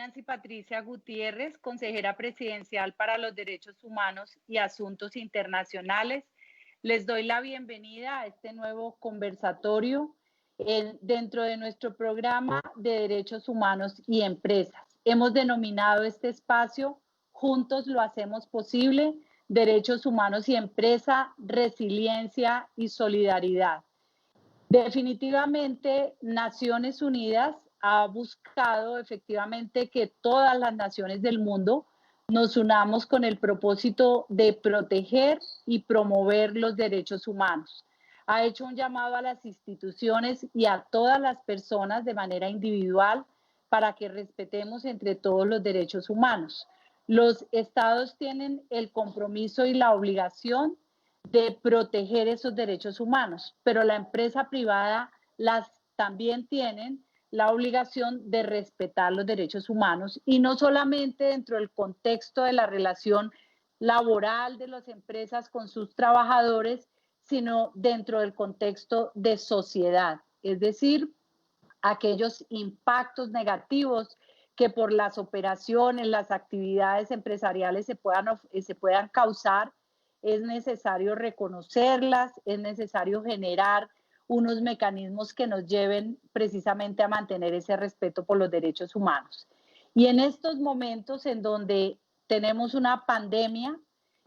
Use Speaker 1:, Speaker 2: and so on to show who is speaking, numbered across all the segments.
Speaker 1: Nancy Patricia Gutiérrez, consejera presidencial para los Derechos Humanos y Asuntos Internacionales. Les doy la bienvenida a este nuevo conversatorio dentro de nuestro programa de Derechos Humanos y Empresas. Hemos denominado este espacio Juntos lo hacemos posible, Derechos Humanos y Empresa, Resiliencia y Solidaridad. Definitivamente, Naciones Unidas ha buscado efectivamente que todas las naciones del mundo nos unamos con el propósito de proteger y promover los derechos humanos. Ha hecho un llamado a las instituciones y a todas las personas de manera individual para que respetemos entre todos los derechos humanos. Los estados tienen el compromiso y la obligación de proteger esos derechos humanos, pero la empresa privada también tienen la obligación de respetar los derechos humanos, y no solamente dentro del contexto de la relación laboral de las empresas con sus trabajadores, sino dentro del contexto de sociedad, es decir, aquellos impactos negativos que por las operaciones, las actividades empresariales se puedan causar. Es necesario reconocerlas, es necesario generar unos mecanismos que nos lleven precisamente a mantener ese respeto por los derechos humanos. Y en estos momentos en donde tenemos una pandemia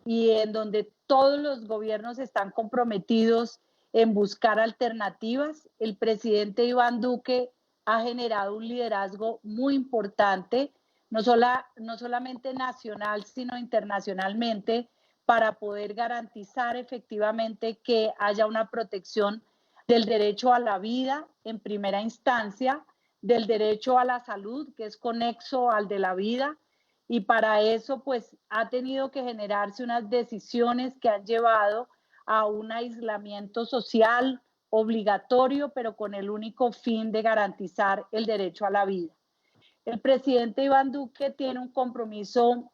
Speaker 1: y en donde todos los gobiernos están comprometidos en buscar alternativas, el presidente Iván Duque ha generado un liderazgo muy importante, no solamente nacional, sino internacionalmente, para poder garantizar efectivamente que haya una protección del derecho a la vida en primera instancia, del derecho a la salud, que es conexo al de la vida, y para eso pues ha tenido que generarse unas decisiones que han llevado a un aislamiento social obligatorio, pero con el único fin de garantizar el derecho a la vida. El presidente Iván Duque tiene un compromiso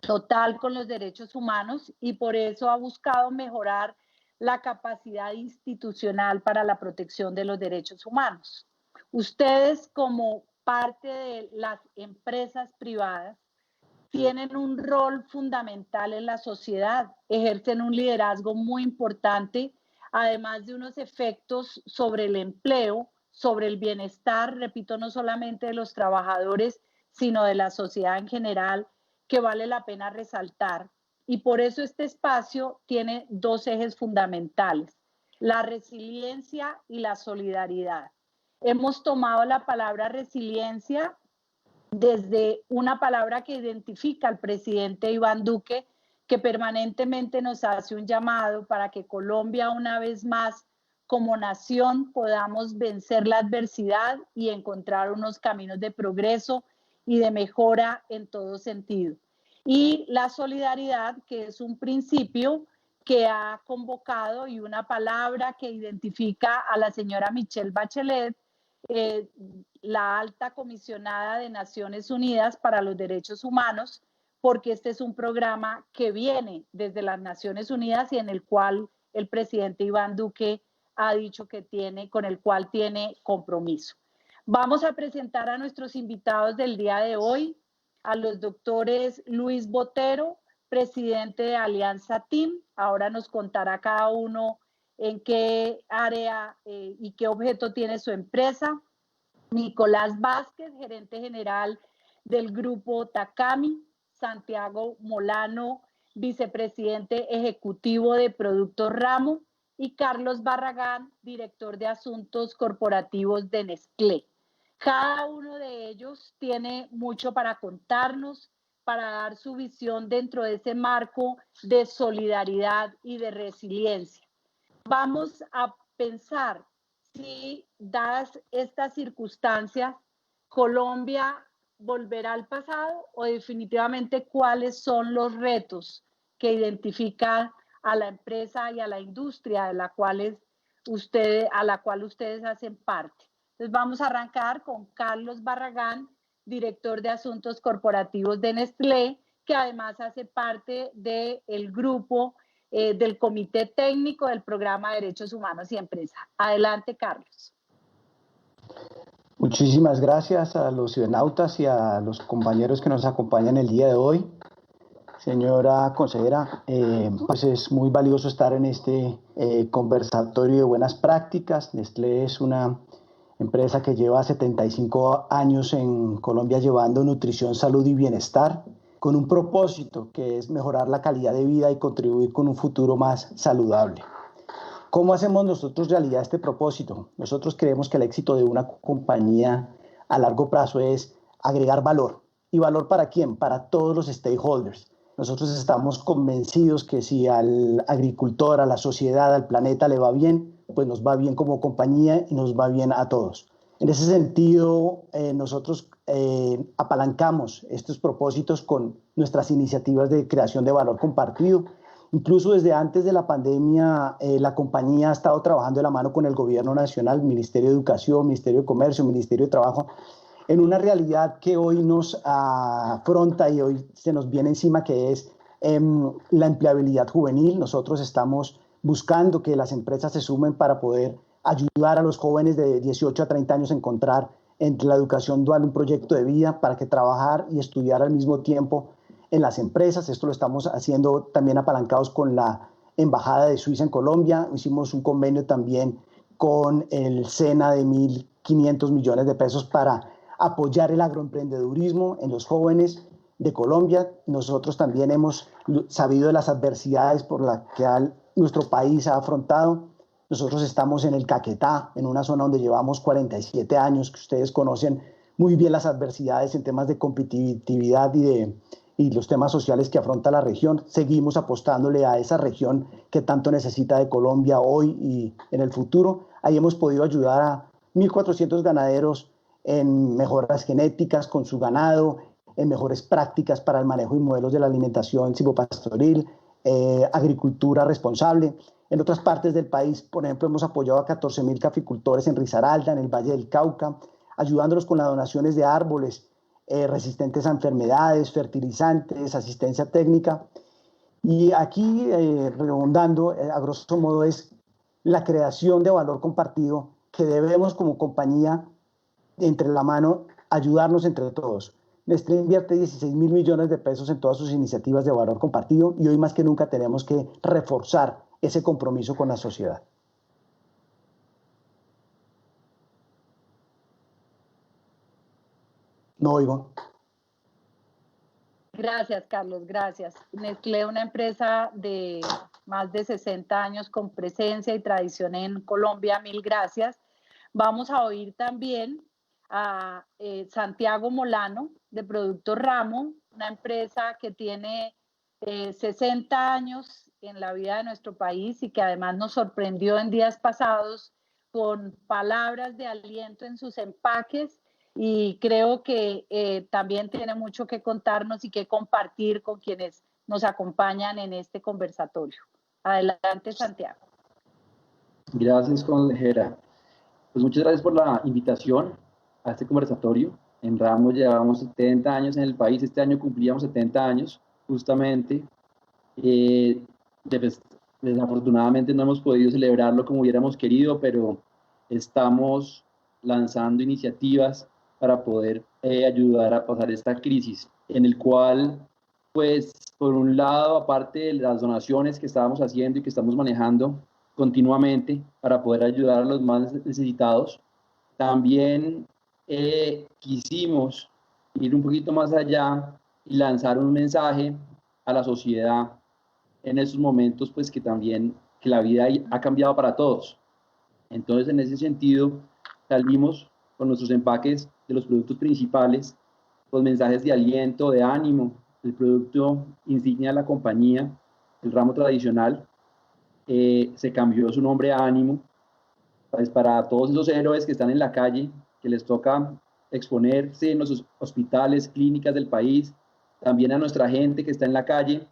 Speaker 1: total con los derechos humanos y por eso ha buscado mejorar la capacidad institucional para la protección de los derechos humanos. Ustedes, como parte de las empresas privadas, tienen un rol fundamental en la sociedad, ejercen un liderazgo muy importante, además de unos efectos sobre el empleo, sobre el bienestar, repito, no solamente de los trabajadores, sino de la sociedad en general, que vale la pena resaltar. Y por eso este espacio tiene dos ejes fundamentales: la resiliencia y la solidaridad. Hemos tomado la palabra resiliencia desde una palabra que identifica al presidente Iván Duque, que permanentemente nos hace un llamado para que Colombia, una vez más, como nación, podamos vencer la adversidad y encontrar unos caminos de progreso y de mejora en todo sentido. Y la solidaridad, que es un principio que ha convocado y una palabra que identifica a la señora Michelle Bachelet, la alta comisionada de Naciones Unidas para los Derechos Humanos, porque este es un programa que viene desde las Naciones Unidas y en el cual el presidente Iván Duque ha dicho que con el cual tiene compromiso. Vamos a presentar a nuestros invitados del día de hoy, a los doctores Luis Botero, presidente de Alianza Team. Ahora nos contará cada uno en qué área y qué objeto tiene su empresa. Nicolás Vázquez, gerente general del grupo Takami. Santiago Molano, vicepresidente ejecutivo de Productos Ramo, y Carlos Barragán, director de Asuntos Corporativos de Nestlé. Cada uno de ellos tiene mucho para contarnos, para dar su visión dentro de ese marco de solidaridad y de resiliencia. Vamos a pensar si, dadas estas circunstancias, Colombia volverá al pasado o definitivamente cuáles son los retos que identifica a la empresa y a la industria a la cual ustedes hacen parte. Entonces vamos a arrancar con Carlos Barragán, director de Asuntos Corporativos de Nestlé, que además hace parte del grupo del Comité Técnico del Programa de Derechos Humanos y Empresa. Adelante, Carlos.
Speaker 2: Muchísimas gracias a los cibernautas y a los compañeros que nos acompañan el día de hoy. Señora consejera, pues es muy valioso estar en este conversatorio de buenas prácticas. Nestlé es una empresa que lleva 75 años en Colombia llevando nutrición, salud y bienestar con un propósito que es mejorar la calidad de vida y contribuir con un futuro más saludable. ¿Cómo hacemos nosotros realidad este propósito? Nosotros creemos que el éxito de una compañía a largo plazo es agregar valor. ¿Y valor para quién? Para todos los stakeholders. Nosotros estamos convencidos que si al agricultor, a la sociedad, al planeta le va bien, pues nos va bien como compañía y nos va bien a todos. En ese sentido, nosotros apalancamos estos propósitos con nuestras iniciativas de creación de valor compartido. Incluso desde antes de la pandemia, la compañía ha estado trabajando de la mano con el gobierno nacional, Ministerio de Educación, Ministerio de Comercio, Ministerio de Trabajo, en una realidad que hoy nos afronta y hoy se nos viene encima, que es la empleabilidad juvenil. Nosotros estamos buscando que las empresas se sumen para poder ayudar a los jóvenes de 18 a 30 años a encontrar entre la educación dual un proyecto de vida para que trabajar y estudiar al mismo tiempo en las empresas. Esto lo estamos haciendo también apalancados con la Embajada de Suiza en Colombia. Hicimos un convenio también con el SENA de 1.500 millones de pesos para apoyar el agroemprendedurismo en los jóvenes de Colombia. Nosotros también hemos sabido de las adversidades por las que nuestro país ha afrontado. Nosotros estamos en el Caquetá, en una zona donde llevamos 47 años, que ustedes conocen muy bien las adversidades en temas de competitividad y los temas sociales que afronta la región. Seguimos apostándole a esa región que tanto necesita de Colombia hoy y en el futuro. Ahí hemos podido ayudar a 1.400 ganaderos en mejoras genéticas con su ganado, en mejores prácticas para el manejo y modelos de la alimentación silvopastoril, agricultura responsable. En otras partes del país, por ejemplo, hemos apoyado a 14.000 caficultores en Risaralda, en el Valle del Cauca, ayudándolos con las donaciones de árboles resistentes a enfermedades, fertilizantes, asistencia técnica. Y aquí, redundando, a grosso modo, es la creación de valor compartido que debemos como compañía, entre la mano, ayudarnos entre todos. Nestlé invierte 16.000 millones de pesos en todas sus iniciativas de valor compartido y hoy más que nunca tenemos que reforzar ese compromiso con la sociedad. No oigo.
Speaker 1: Gracias, Carlos, gracias. Nestlé, una empresa de más de 60 años con presencia y tradición en Colombia, mil gracias. Vamos a oír también a Santiago Molano, de Productos Ramo, una empresa que tiene 60 años en la vida de nuestro país y que además nos sorprendió en días pasados con palabras de aliento en sus empaques, y creo que también tiene mucho que contarnos y que compartir con quienes nos acompañan en este conversatorio. Adelante, Santiago.
Speaker 3: Gracias, consejera. Pues muchas gracias por la invitación a este conversatorio. En Ramo llevamos 70 años en el país, este año cumplíamos 70 años, justamente. Desafortunadamente no hemos podido celebrarlo como hubiéramos querido, pero estamos lanzando iniciativas para poder ayudar a pasar esta crisis, en el cual, pues, por un lado, aparte de las donaciones que estábamos haciendo y que estamos manejando continuamente para poder ayudar a los más necesitados, también quisimos ir un poquito más allá y lanzar un mensaje a la sociedad en esos momentos, pues que también que la vida ha cambiado para todos. Entonces, en ese sentido, salimos con nuestros empaques de los productos principales, los mensajes de aliento, de ánimo, el producto insignia de la compañía, el ramo tradicional, se cambió su nombre a Ánimo, pues para todos esos héroes que están en la calle, que les toca exponerse en los hospitales, clínicas del país, también a nuestra gente que está en la calle,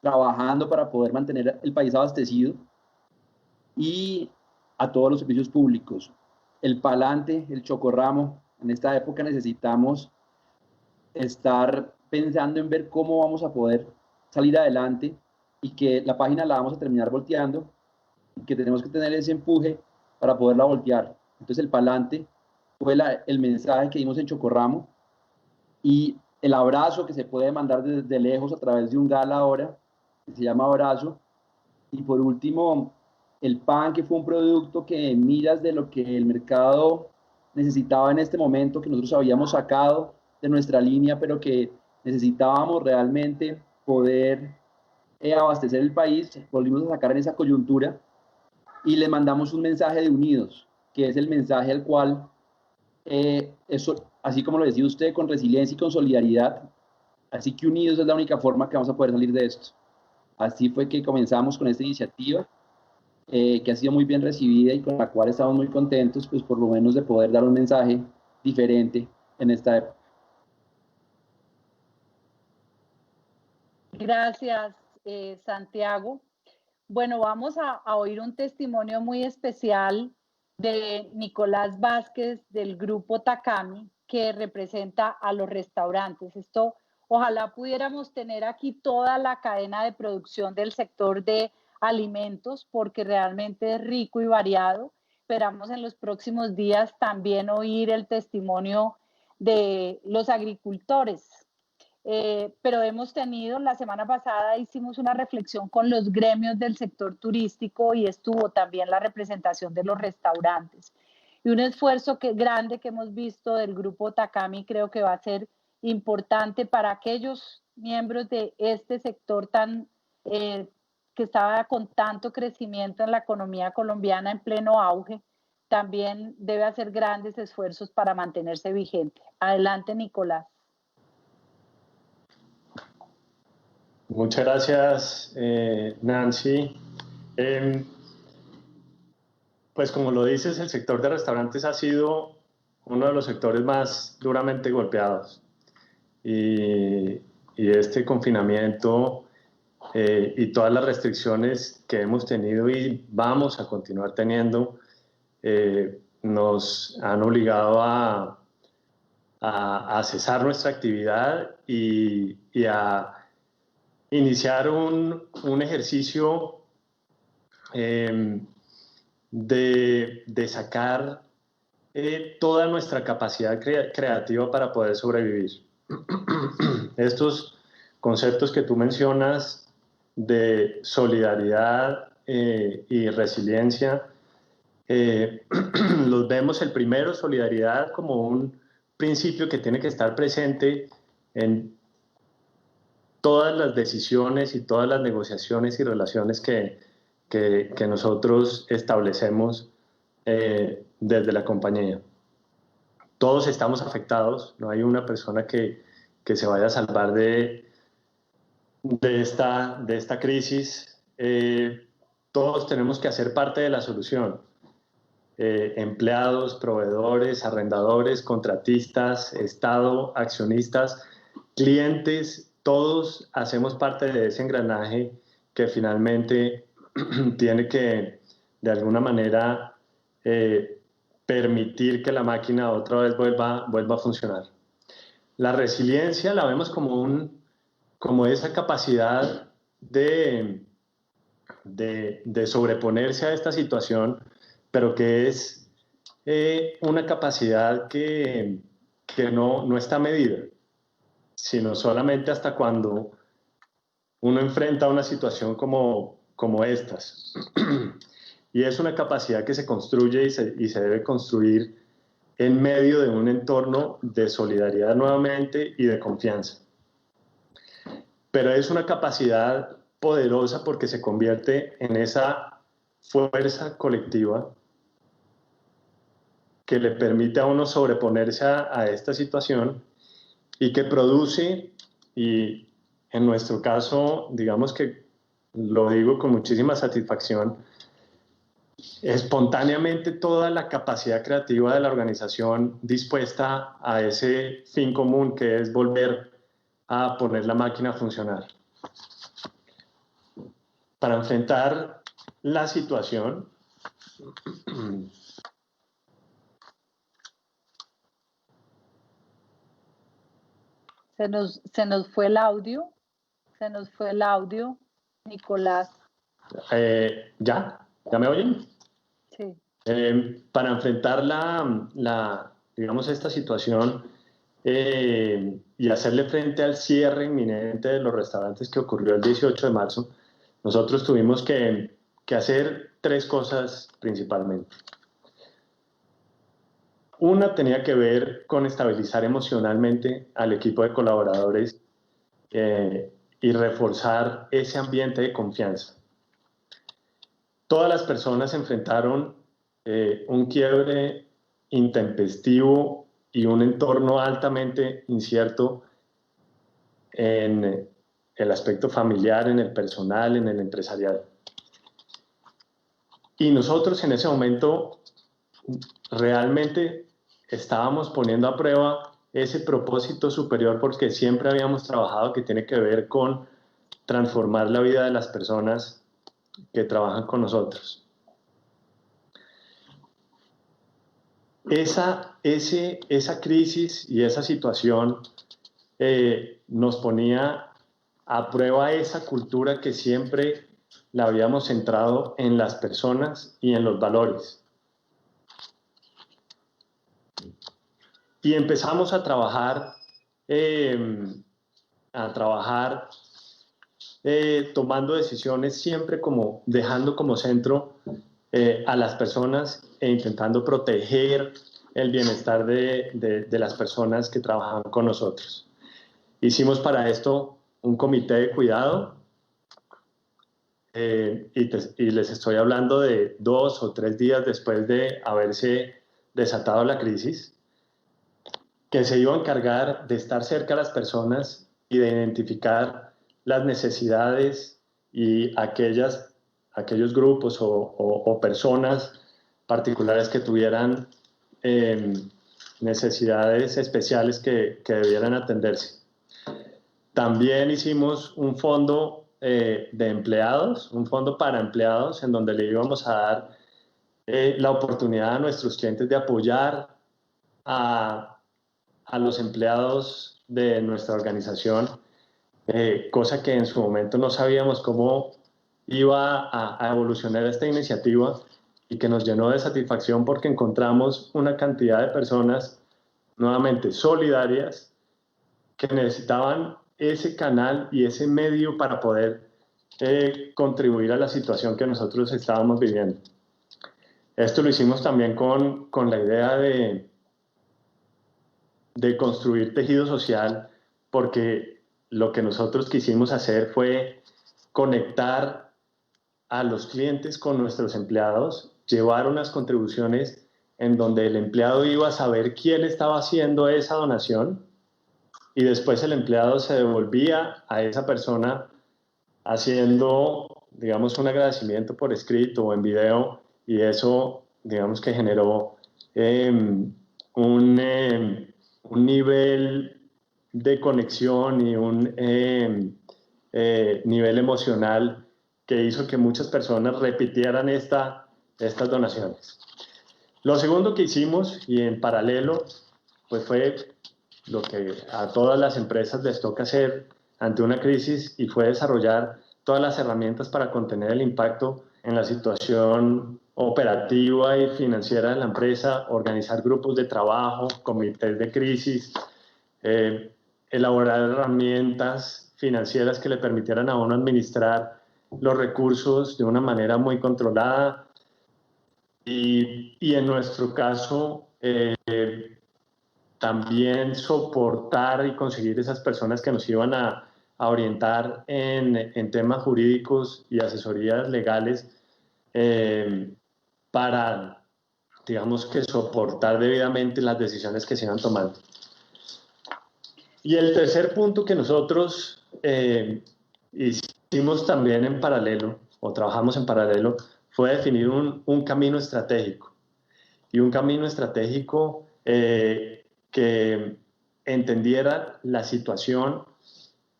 Speaker 3: trabajando para poder mantener el país abastecido, y a todos los servicios públicos. El Palante, el Chocorramo, en esta época necesitamos estar pensando en ver cómo vamos a poder salir adelante y que la página la vamos a terminar volteando y que tenemos que tener ese empuje para poderla voltear. Entonces el Palante fue el mensaje que dimos en Chocorramo y el abrazo que se puede mandar desde lejos a través de un gala ahora, que se llama Abrazo. Y por último, el pan, que fue un producto que en miras de lo que el mercado necesitaba en este momento, que nosotros habíamos sacado de nuestra línea, pero que necesitábamos realmente poder abastecer el país, volvimos a sacar en esa coyuntura y le mandamos un mensaje de unidos, que es el mensaje al cual, eso, así como lo decía usted, con resiliencia y con solidaridad, así que unidos es la única forma que vamos a poder salir de esto. Así fue que comenzamos con esta iniciativa, que ha sido muy bien recibida y con la cual estamos muy contentos, pues por lo menos de poder dar un mensaje diferente en esta época.
Speaker 1: Gracias, Santiago. Bueno, vamos a oír un testimonio muy especial de Nicolás Vázquez del grupo Takami, que representa a los restaurantes. Esto, ojalá pudiéramos tener aquí toda la cadena de producción del sector de alimentos, porque realmente es rico y variado. Esperamos en los próximos días también oír el testimonio de los agricultores. Pero hemos tenido, la semana pasada hicimos una reflexión con los gremios del sector turístico y estuvo también la representación de los restaurantes. Y un esfuerzo grande que hemos visto del grupo Takami creo que va a ser importante para aquellos miembros de este sector que estaba con tanto crecimiento en la economía colombiana en pleno auge. También debe hacer grandes esfuerzos para mantenerse vigente. Adelante, Nicolás.
Speaker 4: Muchas gracias, Nancy. Pues como lo dices, el sector de restaurantes ha sido uno de los sectores más duramente golpeados. Y este confinamiento y todas las restricciones que hemos tenido y vamos a continuar teniendo nos han obligado a cesar nuestra actividad y a iniciar un ejercicio de sacar toda nuestra capacidad creativa para poder sobrevivir. Estos conceptos que tú mencionas de solidaridad y resiliencia, los vemos el primero, solidaridad, como un principio que tiene que estar presente en todas las decisiones y todas las negociaciones y relaciones que nosotros establecemos desde la compañía. Todos estamos afectados, no hay una persona que se vaya a salvar de esta crisis. Todos tenemos que hacer parte de la solución. Empleados, proveedores, arrendadores, contratistas, Estado, accionistas, clientes, todos hacemos parte de ese engranaje que finalmente tiene que, de alguna manera, permitir que la máquina otra vez vuelva a funcionar. La resiliencia la vemos como esa capacidad de sobreponerse a esta situación, pero que es una capacidad que no está medida, sino solamente hasta cuando uno enfrenta una situación como estas. Y es una capacidad que se construye y se debe construir en medio de un entorno de solidaridad nuevamente y de confianza. Pero es una capacidad poderosa porque se convierte en esa fuerza colectiva que le permite a uno sobreponerse a esta situación y que produce, y en nuestro caso, digamos que lo digo con muchísima satisfacción, espontáneamente toda la capacidad creativa de la organización dispuesta a ese fin común que es volver a poner la máquina a funcionar. Para enfrentar la situación,
Speaker 1: Se nos fue el audio. Se nos fue el audio, Nicolás.
Speaker 4: ¿Ya me oyen?
Speaker 1: Sí.
Speaker 4: Para enfrentar la digamos, esta situación y hacerle frente al cierre inminente de los restaurantes que ocurrió el 18 de marzo, nosotros tuvimos que hacer 3 cosas principalmente. Una tenía que ver con estabilizar emocionalmente al equipo de colaboradores y reforzar ese ambiente de confianza. Todas las personas enfrentaron un quiebre intempestivo y un entorno altamente incierto en el aspecto familiar, en el personal, en el empresarial. Y nosotros en ese momento realmente estábamos poniendo a prueba ese propósito superior porque siempre habíamos trabajado que tiene que ver con transformar la vida de las personas que trabajan con nosotros. Esa crisis y esa situación nos ponía a prueba esa cultura que siempre la habíamos centrado en las personas y en los valores. Y empezamos a trabajar tomando decisiones siempre como dejando como centro a las personas e intentando proteger el bienestar de las personas que trabajan con nosotros. Hicimos para esto un comité de cuidado y les estoy hablando de 2 o 3 días después de haberse desatado la crisis, que se iba a encargar de estar cerca a las personas y de identificar las necesidades y aquellos grupos o personas particulares que tuvieran necesidades especiales que debieran atenderse. También hicimos un fondo de empleados, un fondo para empleados, en donde le íbamos a dar la oportunidad a nuestros clientes de apoyar a los empleados de nuestra organización, cosa que en su momento no sabíamos cómo iba a evolucionar esta iniciativa y que nos llenó de satisfacción porque encontramos una cantidad de personas nuevamente solidarias que necesitaban ese canal y ese medio para poder contribuir a la situación que nosotros estábamos viviendo. Esto lo hicimos también con la idea de construir tejido social, porque lo que nosotros quisimos hacer fue conectar a los clientes con nuestros empleados, llevar unas contribuciones en donde el empleado iba a saber quién estaba haciendo esa donación y después el empleado se devolvía a esa persona haciendo, digamos, un agradecimiento por escrito o en video, y eso, digamos, que generó un nivel de conexión y un nivel emocional que hizo que muchas personas repitieran estas donaciones. Lo segundo que hicimos, y en paralelo, pues fue lo que a todas las empresas les toca hacer ante una crisis, y fue desarrollar todas las herramientas para contener el impacto en la situación operativa y financiera de la empresa, organizar grupos de trabajo, comités de crisis, elaborar herramientas financieras que le permitieran a uno administrar los recursos de una manera muy controlada y en nuestro caso también soportar y conseguir esas personas que nos iban a orientar en temas jurídicos y asesorías legales para, digamos, que soportar debidamente las decisiones que se iban tomando. Y el tercer punto que nosotros hicimos también en paralelo, o trabajamos en paralelo, fue definir un camino estratégico. Y un camino estratégico que entendiera la situación,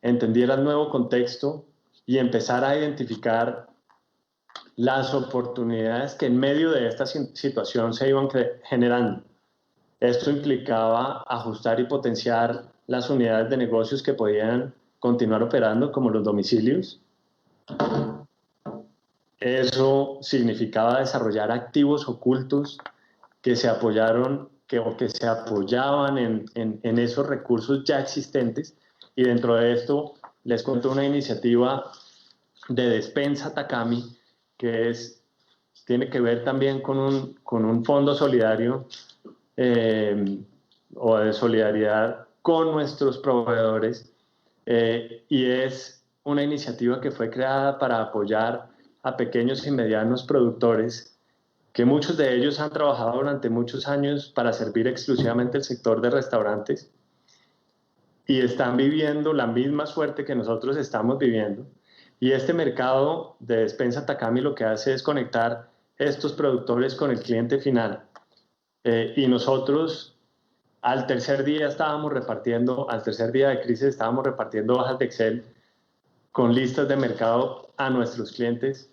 Speaker 4: entendiera el nuevo contexto y empezara a identificar las oportunidades que en medio de esta situación se iban generando. Esto implicaba ajustar y potenciar las unidades de negocios que podían continuar operando, como los domicilios. Eso significaba desarrollar activos ocultos que se apoyaron que se apoyaban en esos recursos ya existentes. Y dentro de esto les cuento una iniciativa de Despensa Takami, que tiene que ver también con un fondo solidario o de solidaridad con nuestros proveedores, y es una iniciativa que fue creada para apoyar a pequeños y medianos productores, que muchos de ellos han trabajado durante muchos años para servir exclusivamente el sector de restaurantes y están viviendo la misma suerte que nosotros estamos viviendo. Y este mercado de Despensa Takami lo que hace es conectar estos productores con el cliente final. Y nosotros al tercer día de crisis estábamos repartiendo hojas de Excel con listas de mercado a nuestros clientes,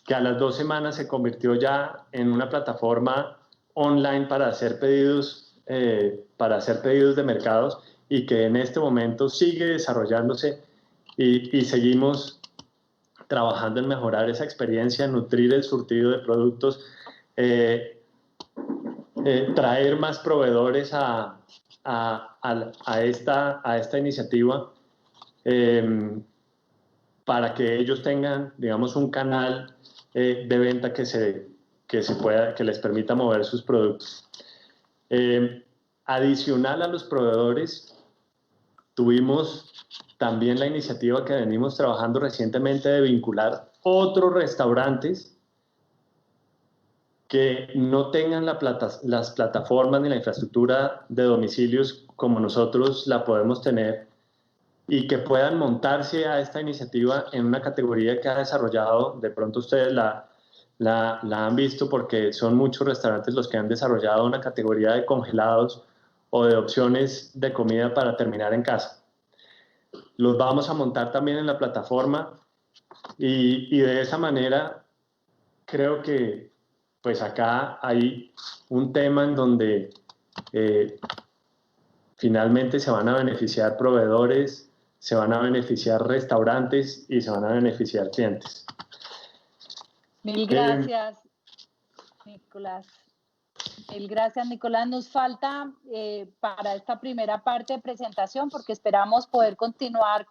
Speaker 4: que a las 2 semanas se convirtió ya en una plataforma online para hacer pedidos de mercados, y que en este momento sigue desarrollándose y seguimos trabajando en mejorar esa experiencia, nutrir el surtido de productos, traer más proveedores a esta iniciativa, para que ellos tengan, digamos, un canal de venta que les permita mover sus productos. Adicional a los proveedores, tuvimos también la iniciativa que venimos trabajando recientemente de vincular otros restaurantes que no tengan las plataformas ni la infraestructura de domicilios como nosotros la podemos tener, y que puedan montarse a esta iniciativa en una categoría que ha desarrollado, de pronto ustedes la han visto, porque son muchos restaurantes los que han desarrollado una categoría de congelados o de opciones de comida para terminar en casa. Los vamos a montar también en la plataforma, y de esa manera creo que pues acá hay un tema en donde finalmente se van a beneficiar proveedores, se van a beneficiar restaurantes y se van a beneficiar clientes.
Speaker 1: Mil gracias, Nicolás. Mil gracias, Nicolás. Nos falta para esta primera parte de presentación, porque esperamos poder continuar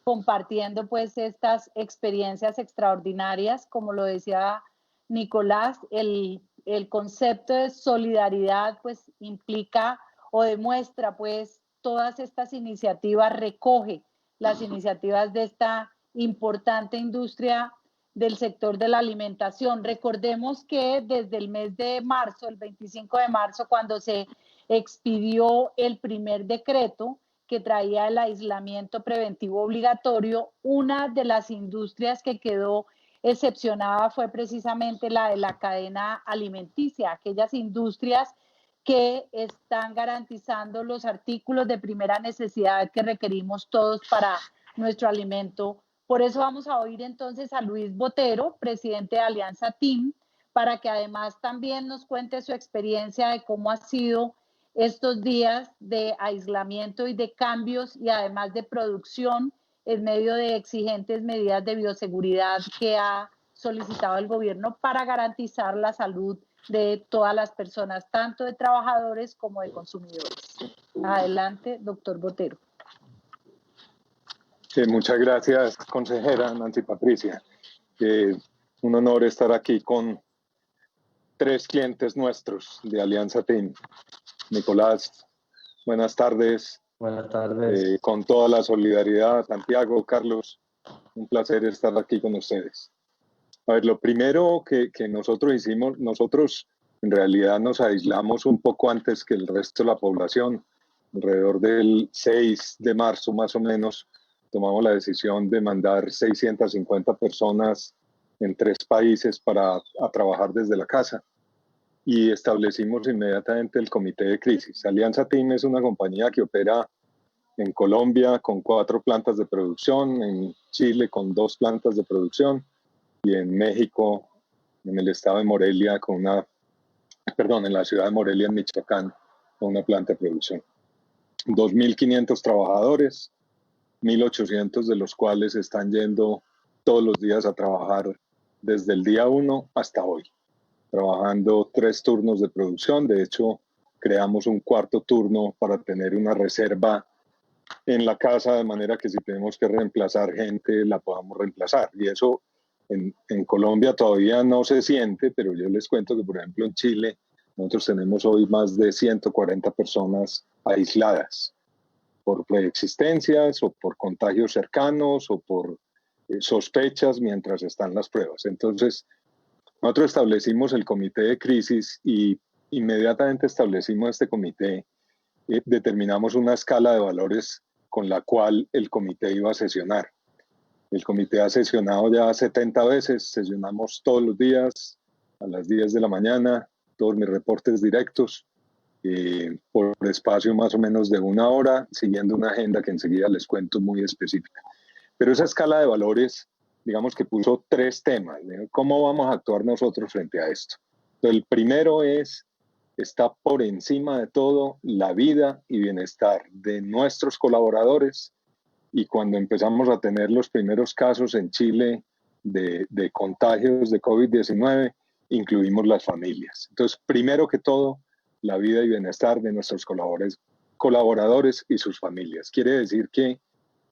Speaker 1: compartiendo pues estas experiencias extraordinarias. Como lo decía Nicolás, el concepto de solidaridad pues implica o demuestra pues todas estas iniciativas, recoge las iniciativas de esta importante industria del sector de la alimentación. Recordemos que desde el mes de marzo, el 25 de marzo, cuando se expidió el primer decreto que traía el aislamiento preventivo obligatorio, una de las industrias que quedó excepcionada fue precisamente la de la cadena alimenticia, aquellas industrias que están garantizando los artículos de primera necesidad que requerimos todos para nuestro alimento. Por eso vamos a oír entonces a Luis Botero, presidente de Alianza Team, para que además también nos cuente su experiencia de cómo ha sido estos días de aislamiento y de cambios, y además de producción en medio de exigentes medidas de bioseguridad que ha solicitado el gobierno para garantizar la salud de todas las personas, tanto de trabajadores como de consumidores. Adelante, doctor Botero.
Speaker 5: Muchas gracias, consejera Nancy Patricia. Un honor estar aquí con 3 clientes nuestros de Alianza Team. Nicolás, buenas tardes.
Speaker 4: Buenas tardes.
Speaker 5: Con toda la solidaridad, Santiago, Carlos, un placer estar aquí con ustedes. A ver, lo primero que nosotros hicimos, nosotros en realidad nos aislamos un poco antes que el resto de la población. Alrededor del 6 de marzo más o menos, tomamos la decisión de mandar 650 personas en 3 países a trabajar desde la casa, y establecimos inmediatamente el comité de crisis. Alianza Team es una compañía que opera en Colombia con 4 plantas de producción, en Chile con 2 plantas de producción, y en México, en el estado de Morelia, en la ciudad de Morelia, en Michoacán, con una planta de producción. 2.500 trabajadores, 1.800 de los cuales están yendo todos los días a trabajar desde el día 1 hasta hoy, trabajando 3 turnos de producción. De hecho, creamos un cuarto turno para tener una reserva en la casa, de manera que si tenemos que reemplazar gente, la podamos reemplazar. Y eso en Colombia todavía no se siente, pero yo les cuento que, por ejemplo, en Chile, nosotros tenemos hoy más de 140 personas aisladas por preexistencias o por contagios cercanos o por sospechas mientras están las pruebas. Entonces, nosotros establecimos el comité de crisis y inmediatamente establecimos este comité, determinamos una escala de valores con la cual el comité iba a sesionar. El comité ha sesionado ya 70 veces, sesionamos todos los días a las 10 de la mañana, todos mis reportes directos, por espacio más o menos de 1 hora, siguiendo una agenda que enseguida les cuento muy específica. Pero esa escala de valores, digamos que puso 3 temas, ¿no? ¿Cómo vamos a actuar nosotros frente a esto? Entonces, el primero está por encima de todo la vida y bienestar de nuestros colaboradores, y cuando empezamos a tener los primeros casos en Chile de contagios de COVID-19, incluimos las familias. Entonces, primero que todo, la vida y bienestar de nuestros colaboradores y sus familias. Quiere decir que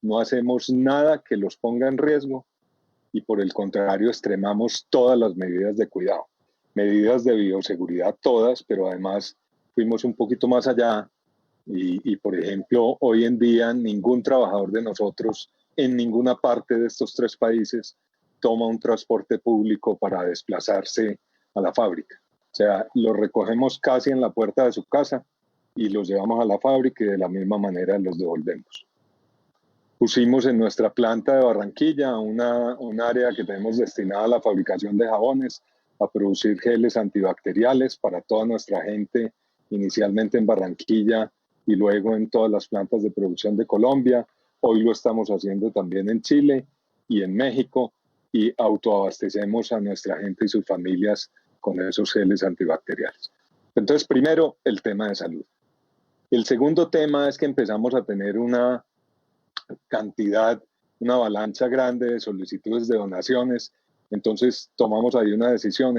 Speaker 5: no hacemos nada que los ponga en riesgo y por el contrario extremamos todas las medidas de cuidado. Medidas de bioseguridad todas, pero además fuimos un poquito más allá y por ejemplo, hoy en día ningún trabajador de nosotros en ninguna parte de estos 3 países toma un transporte público para desplazarse a la fábrica. O sea, los recogemos casi en la puerta de su casa y los llevamos a la fábrica y de la misma manera los devolvemos. Pusimos en nuestra planta de Barranquilla un área que tenemos destinada a la fabricación de jabones, a producir geles antibacteriales para toda nuestra gente, inicialmente en Barranquilla y luego en todas las plantas de producción de Colombia. Hoy lo estamos haciendo también en Chile y en México y autoabastecemos a nuestra gente y sus familias con esos geles antibacteriales. Entonces, primero, el tema de salud. El segundo tema es que empezamos a tener una avalancha grande de solicitudes de donaciones. Entonces, tomamos ahí una decisión,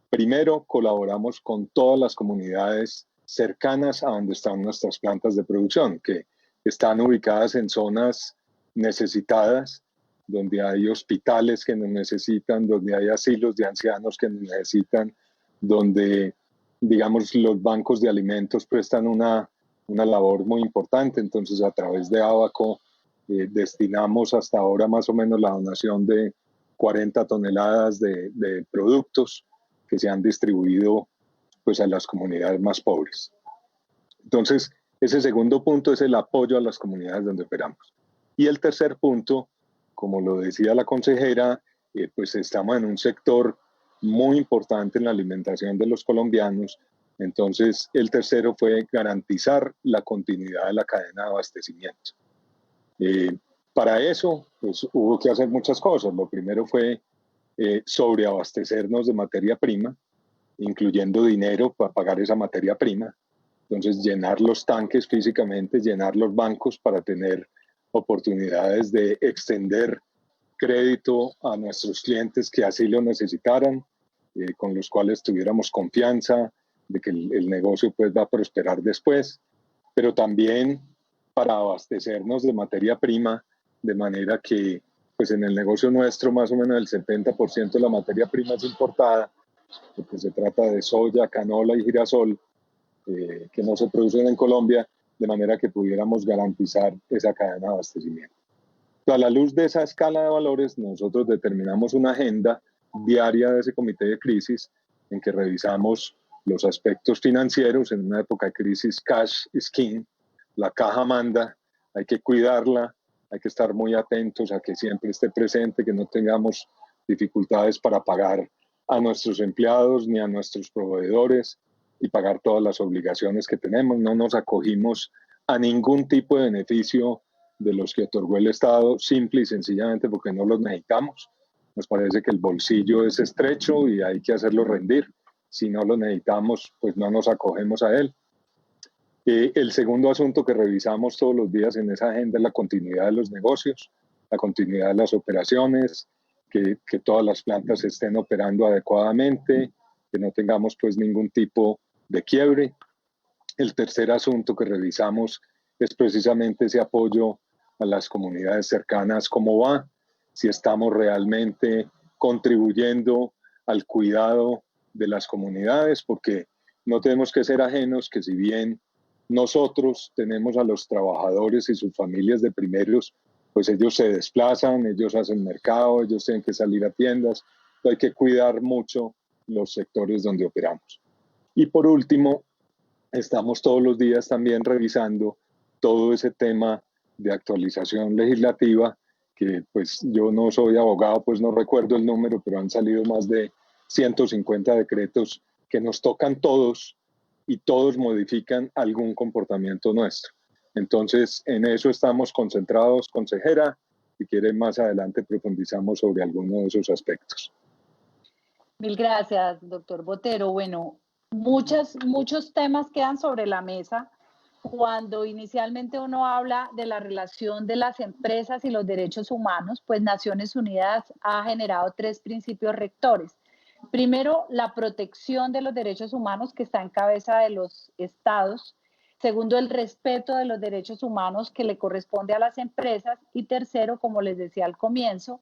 Speaker 5: primero, colaboramos con todas las comunidades cercanas a donde están nuestras plantas de producción, que están ubicadas en zonas necesitadas, donde hay hospitales que nos necesitan, donde hay asilos de ancianos que nos necesitan, donde, digamos, los bancos de alimentos prestan una labor muy importante. Entonces, a través de Abaco, destinamos hasta ahora más o menos la donación de 40 toneladas de productos que se han distribuido pues, a las comunidades más pobres. Entonces, ese segundo punto es el apoyo a las comunidades donde operamos. Y el tercer punto, como lo decía la consejera, pues estamos en un sector muy importante en la alimentación de los colombianos. Entonces, el tercero fue garantizar la continuidad de la cadena de abastecimiento. Para eso, pues hubo que hacer muchas cosas. Lo primero fue sobreabastecernos de materia prima, incluyendo dinero para pagar esa materia prima. Entonces, llenar los tanques físicamente, llenar los bancos para tener oportunidades de extender crédito a nuestros clientes que así lo necesitaran, con los cuales tuviéramos confianza de que el negocio pues, va a prosperar después, pero también para abastecernos de materia prima, de manera que pues, en el negocio nuestro más o menos el 70% de la materia prima es importada, porque se trata de soya, canola y girasol, que no se producen en Colombia, de manera que pudiéramos garantizar esa cadena de abastecimiento. A la luz de esa escala de valores, nosotros determinamos una agenda diaria de ese comité de crisis en que revisamos los aspectos financieros. En una época de crisis, cash is king, la caja manda, hay que cuidarla, hay que estar muy atentos a que siempre esté presente, que no tengamos dificultades para pagar a nuestros empleados ni a nuestros proveedores y pagar todas las obligaciones que tenemos. No nos acogimos a ningún tipo de beneficio de los que otorgó el Estado, simple y sencillamente porque no los necesitamos. Nos parece que el bolsillo es estrecho y hay que hacerlo rendir. Si no lo necesitamos, pues no nos acogemos a él. El segundo asunto que revisamos todos los días en esa agenda es la continuidad de los negocios, la continuidad de las operaciones, que todas las plantas estén operando adecuadamente, que no tengamos pues ningún tipo de quiebre. El tercer asunto que revisamos es precisamente ese apoyo a las comunidades cercanas, cómo va, si estamos realmente contribuyendo al cuidado de las comunidades, porque no tenemos que ser ajenos que si bien nosotros tenemos a los trabajadores y sus familias de primeros, pues ellos se desplazan, ellos hacen mercado, ellos tienen que salir a tiendas, hay que cuidar mucho los sectores donde operamos. Y por último, estamos todos los días también revisando todo ese tema de actualización legislativa, que pues yo no soy abogado, pues no recuerdo el número, pero han salido más de 150 decretos que nos tocan todos y todos modifican algún comportamiento nuestro. Entonces, en eso estamos concentrados, consejera. Si quieren, más adelante profundizamos sobre alguno de esos aspectos.
Speaker 1: Mil gracias, doctor Botero. Bueno, muchos temas quedan sobre la mesa. Cuando inicialmente uno habla de la relación de las empresas y los derechos humanos, pues Naciones Unidas ha generado 3 principios rectores. Primero, la protección de los derechos humanos, que está en cabeza de los estados. Segundo, el respeto de los derechos humanos que le corresponde a las empresas. Y tercero, como les decía al comienzo,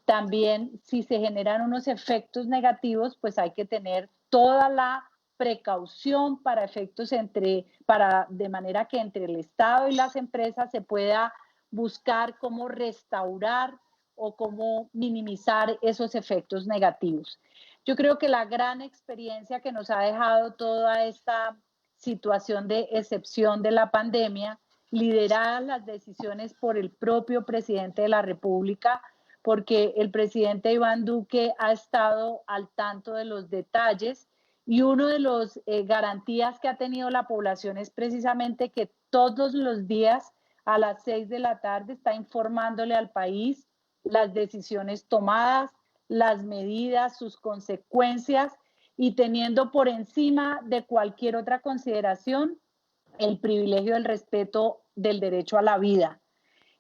Speaker 1: también si se generan unos efectos negativos, pues hay que tener toda la precaución para efectos de manera que entre el Estado y las empresas se pueda buscar cómo restaurar o cómo minimizar esos efectos negativos. Yo creo que la gran experiencia que nos ha dejado toda esta situación de excepción de la pandemia, lideradas las decisiones por el propio presidente de la República, porque el presidente Iván Duque ha estado al tanto de los detalles y uno de los garantías que ha tenido la población es precisamente que todos los días a las 6 de la tarde está informándole al país las decisiones tomadas, las medidas, sus consecuencias y teniendo por encima de cualquier otra consideración el privilegio del respeto del derecho a la vida.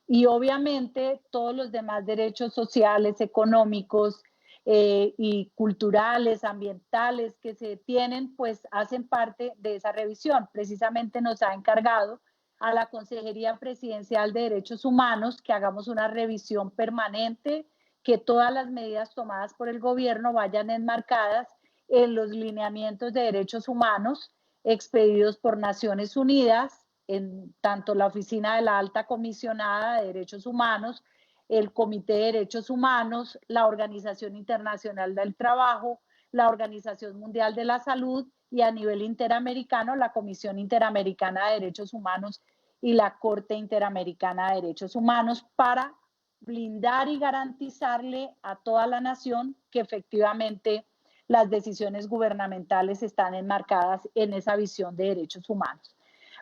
Speaker 1: Y obviamente todos los demás derechos sociales, económicos y culturales, ambientales que se tienen, pues hacen parte de esa revisión. Precisamente nos ha encargado a la Consejería Presidencial de Derechos Humanos que hagamos una revisión permanente, que todas las medidas tomadas por el gobierno vayan enmarcadas en los lineamientos de derechos humanos expedidos por Naciones Unidas, en tanto la Oficina de la Alta Comisionada de Derechos Humanos, el Comité de Derechos Humanos, la Organización Internacional del Trabajo, la Organización Mundial de la Salud y a nivel interamericano la Comisión Interamericana de Derechos Humanos y la Corte Interamericana de Derechos Humanos para blindar y garantizarle a toda la nación que efectivamente las decisiones gubernamentales están enmarcadas en esa visión de derechos humanos.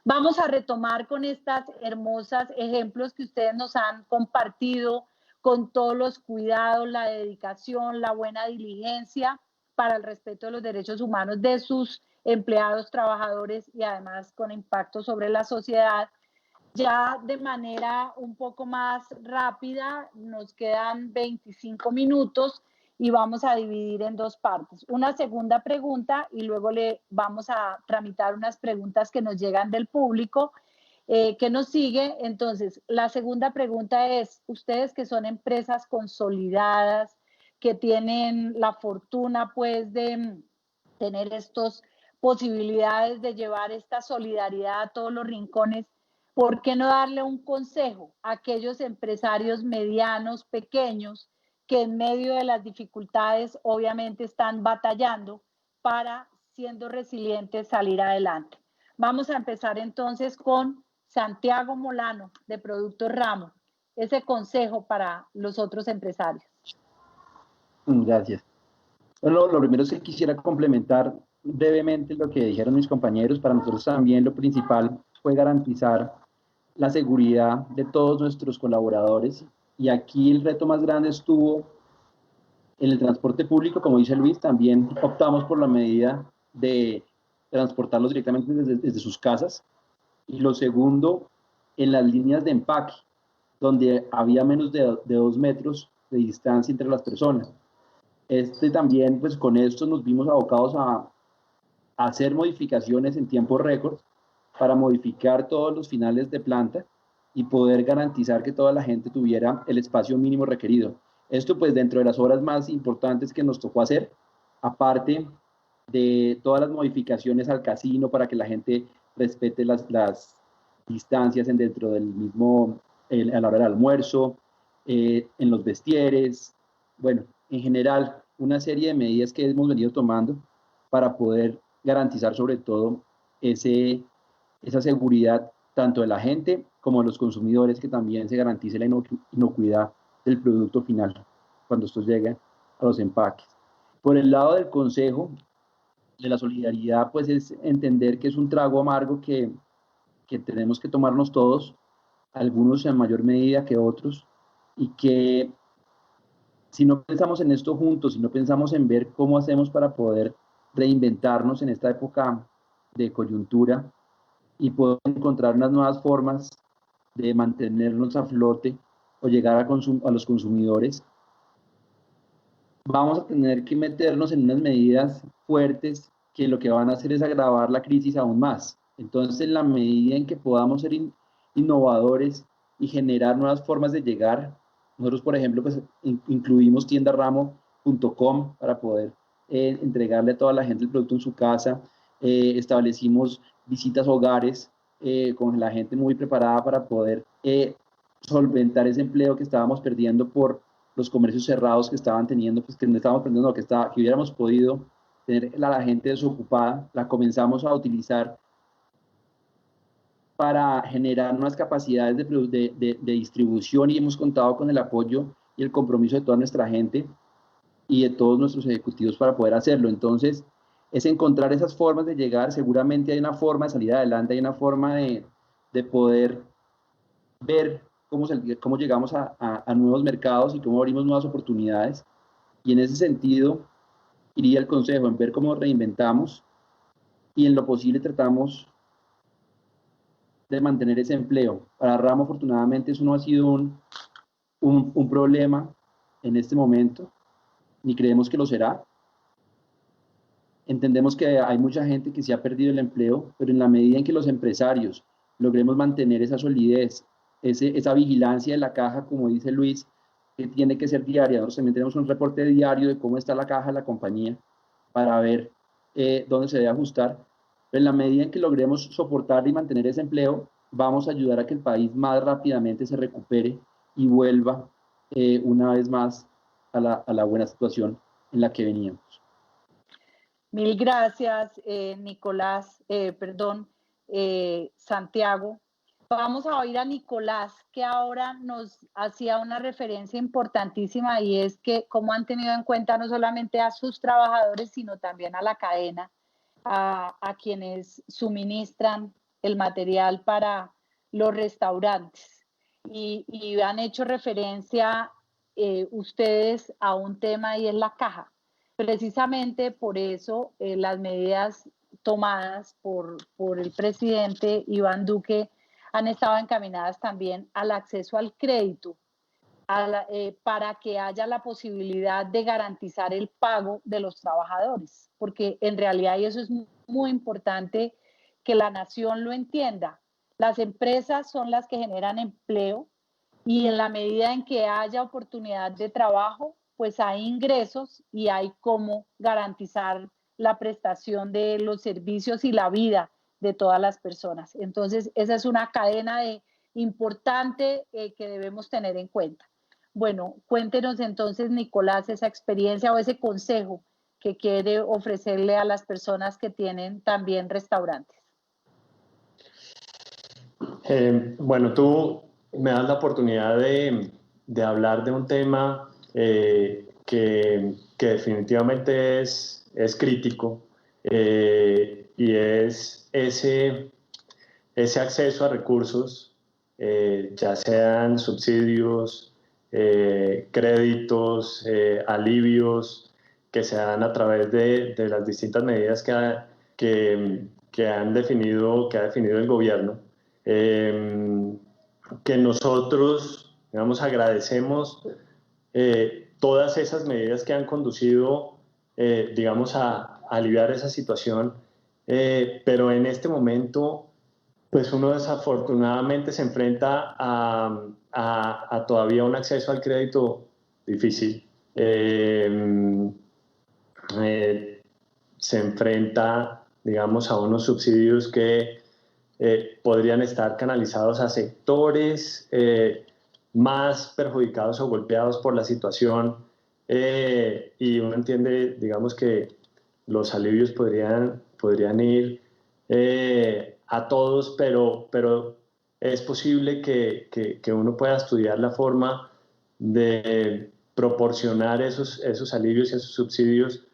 Speaker 1: Vamos a retomar con estas hermosas ejemplos que ustedes nos han compartido con todos los cuidados, la dedicación, la buena diligencia para el respeto de los derechos humanos de sus empleados, trabajadores y además con impacto sobre la sociedad. Ya de manera un poco más rápida, nos quedan 25 minutos y vamos a dividir en 2 partes. Una segunda pregunta y luego le vamos a tramitar unas preguntas que nos llegan del público que nos sigue. Entonces, la segunda pregunta es, ustedes que son empresas consolidadas, que tienen la fortuna pues de tener estas posibilidades de llevar esta solidaridad a todos los rincones, ¿por qué no darle un consejo a aquellos empresarios medianos, pequeños, que en medio de las dificultades obviamente están batallando para, siendo resilientes, salir adelante? Vamos a empezar entonces con Santiago Molano, de Productos Ramo. Ese consejo para los otros empresarios.
Speaker 3: Gracias. Bueno, lo primero es que quisiera complementar brevemente lo que dijeron mis compañeros. Para nosotros también lo principal fue garantizar la seguridad de todos nuestros colaboradores, y aquí el reto más grande estuvo en el transporte público. Como dice Luis, también optamos por la medida de transportarlos directamente desde sus casas. Y lo segundo, en las líneas de empaque, donde había menos de 2 metros de distancia entre las personas. También, pues con esto nos vimos abocados a hacer modificaciones en tiempo récord para modificar todos los finales de planta y poder garantizar que toda la gente tuviera el espacio mínimo requerido. Esto pues dentro de las obras más importantes que nos tocó hacer, aparte de todas las modificaciones al casino para que la gente respete las distancias dentro del mismo, a la hora del almuerzo, en los vestieres, bueno, en general una serie de medidas que hemos venido tomando para poder garantizar sobre todo esa seguridad tanto de la gente como de los consumidores, que también se garantice la inocuidad del producto final cuando esto llegue a los empaques. Por el lado del consejo, de la solidaridad, pues es entender que es un trago amargo que tenemos que tomarnos todos, algunos en mayor medida que otros, y que si no pensamos en esto juntos, si no pensamos en ver cómo hacemos para poder reinventarnos en esta época de coyuntura y poder encontrar unas nuevas formas de mantenernos a flote o llegar a los consumidores, vamos a tener que meternos en unas medidas fuertes que lo que van a hacer es agravar la crisis aún más. Entonces, en la medida en que podamos ser innovadores y generar nuevas formas de llegar, nosotros, por ejemplo, pues, incluimos tiendaramo.com para poder entregarle a toda la gente el producto en su casa. Establecimos visitas a hogares con la gente muy preparada para poder solventar ese empleo que estábamos perdiendo por los comercios cerrados que estaban teniendo, pues que no estábamos perdiendo, que hubiéramos podido tener a la gente desocupada. La comenzamos a utilizar para generar unas capacidades de distribución, y hemos contado con el apoyo y el compromiso de toda nuestra gente y de todos nuestros ejecutivos para poder hacerlo. Entonces, es encontrar esas formas de llegar. Seguramente hay una forma de salir adelante, hay una forma de poder ver cómo llegamos a nuevos mercados y cómo abrimos nuevas oportunidades. Y en ese sentido, iría el consejo en ver cómo reinventamos y en lo posible tratamos de mantener ese empleo. Para Ramo, afortunadamente, eso no ha sido un problema en este momento, ni creemos que lo será. Entendemos que hay mucha gente que se ha perdido el empleo, pero en la medida en que los empresarios logremos mantener esa solidez, esa vigilancia de la caja, como dice Luis, que tiene que ser diaria. Nosotros también tenemos un reporte diario de cómo está la caja de la compañía para ver dónde se debe ajustar. Pero en la medida en que logremos soportar y mantener ese empleo, vamos a ayudar a que el país más rápidamente se recupere y vuelva una vez más a la buena situación en la que veníamos.
Speaker 1: Mil gracias, Santiago. Vamos a oír a Nicolás, que ahora nos hacía una referencia importantísima, y es que cómo han tenido en cuenta no solamente a sus trabajadores, sino también a la cadena, a quienes suministran el material para los restaurantes. Y han hecho referencia ustedes a un tema, y es la caja. Precisamente por eso las medidas tomadas por el presidente Iván Duque han estado encaminadas también al acceso al crédito, para que haya la posibilidad de garantizar el pago de los trabajadores, porque en realidad, y eso es muy importante que la nación lo entienda, las empresas son las que generan empleo, y en la medida en que haya oportunidad de trabajo, pues hay ingresos y hay cómo garantizar la prestación de los servicios y la vida de todas las personas. Entonces, esa es una cadena importante que debemos tener en cuenta. Bueno, cuéntenos entonces, Nicolás, esa experiencia o ese consejo que quiere ofrecerle a las personas que tienen también restaurantes.
Speaker 4: Bueno, tú me das la oportunidad de hablar de un tema que definitivamente es crítico, y es ese acceso a recursos, ya sean subsidios, créditos, alivios, que se dan a través de las distintas medidas que ha definido el gobierno, que nosotros, digamos, agradecemos todas esas medidas que han conducido, digamos, a aliviar esa situación, pero en este momento pues uno desafortunadamente se enfrenta a todavía un acceso al crédito difícil. Se enfrenta, digamos, a unos subsidios que podrían estar canalizados a sectores más perjudicados o golpeados por la situación, y uno entiende, digamos, que los alivios podrían ir a todos, pero es posible que uno pueda estudiar la forma de proporcionar esos alivios y esos subsidios